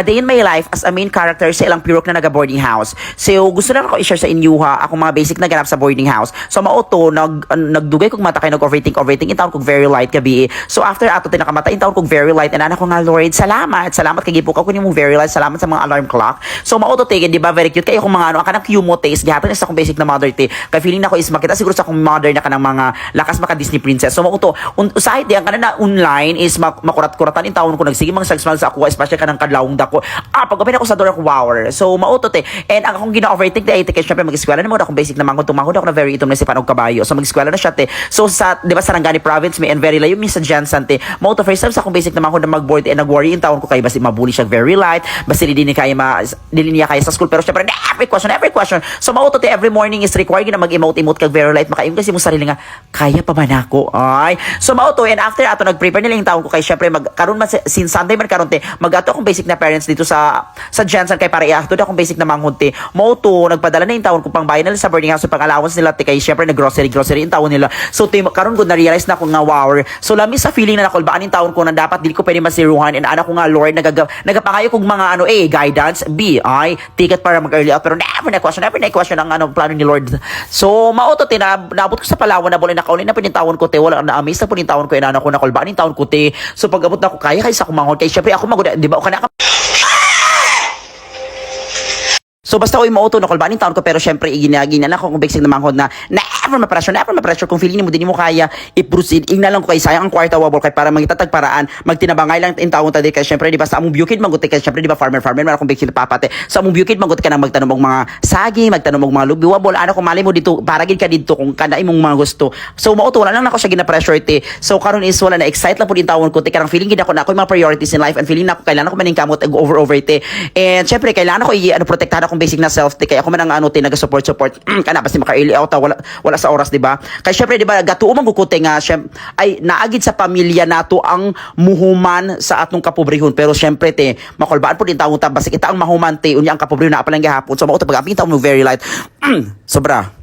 a day in my life as a main character sa ilang purok na naga-boarding house. So, gusto lang ako i-share sa inyo ha, akong mga basic na ganap sa boarding house. So, mauto, nagdugay kong mata kayo, nag-overthink, in taon kong very light gabi. So, after ato, tinakamata, in taon kong very light, and anak ko nga, Lord, salamat kagipo ka, kunin mo very light, salamat sa mga alarm clock. So, mauto, tigin, di ba, very cute, kayo kung mga ano, kanang cute taste, gihatan na sa akong basic na mother, kaya feeling na ko is makita siguro sa akong mother na kanang mga lakas maka Disney princess. So, mauto, usahit di, ang kanang na online is makurat-kuratan, in taon ko, nagsige mga sagsmal sa ako, especially kanang kadlawong dako. Pag-gabay ako sa door ako, wow. So, mauto, and ang akong gina-overthink, syempre, mag-eskwela na muna akong basic na manghod, tumahod ako na very itom na si Panog Kabayo. So, mag-eskwela na siya, So, sa, di ba, Sarangani province, may and very layo, minsan dyan, sante. Mauto, first time sa akong basic na manghod na mag-board, and nag-worry in taon ko kay basi mabuli siya very light, basi hindi niya kaya sa school, pero syempre, every question. So, mauto, every morning is required na mag-emote kag very light, makaim kasi mo sarili nga, kaya pa man ako, ay. So, mauto, and after ato, nag-prepare nila yung taon ko kay syempre, karon man, since Sunday man karon mag-ato akong basic na parents dito sa Jansan kay para iato akong basic na manghod, mauto, nagpadala na yung taon ko pang bayan nila sa boarding house, so pang allowance nila, kay syempre, nag-grocery yung taon nila. So, karon ko na-realize na ako nga, wow. So, lami sa feeling na nakulbaan yung taon ko na dapat dili ko pwede masiruhan, and anak ko nga, Lord, nagapangayo kong mga guidance, ticket para mag-early out, pero never na question ang plano ni Lord. So, mauto, naabot ko sa Palawan na boleh nakaulin na po yung taon ko, wala na-amaze na po yung taon ko, anak ko nakulbaan yung taon ko, So, pag-abot na ako, kaya sa kumanghod, kaya syempre ako di ba, o kanaka. So, basta ko mauto, nakulbaan yung taon ko, pero syempre, iginagin na ako kung basic na manghod na never ma-pressure, kung feeling mo, din mo kaya i-proceed, igna lang ko kay sayang ang kwarta wabol, kay para mangitatag paraan, magtinabangay lang yung taon tadi, kay syempre, di ba, sa among bukid, maguti, kay syempre, di ba, farmer, man akong basic na papate, sa among bukid, maguti ka na magtanong mga saging, magtanong mga lubi, wabol, ko mali mo dito, paragin ka dito, kung kanain mong mga gusto. So, mauto, wala lang ako siya gina-pressure, So, karon is wala na, excite lang po din taon ko, karang feeling gina ko na ako yung mga priorities in life, and feeling na ako, kailangan ko maning kamot, over, and syempre, kailangan ko protektahan akong basic na self, kaya ako man ang naga-support kana basta maka-early out wala sa oras, di ba? Kaya syempre, di ba, gatuo man gukuti nga ay naagid sa pamilya nato ang muhuman sa atong kapobrehon, pero syempre makulbaan po din tawo ta basta kita ang mahuman unya ang kapobrehon na palang gihapon. So mao ta pag-aping tawo mo very light sobra.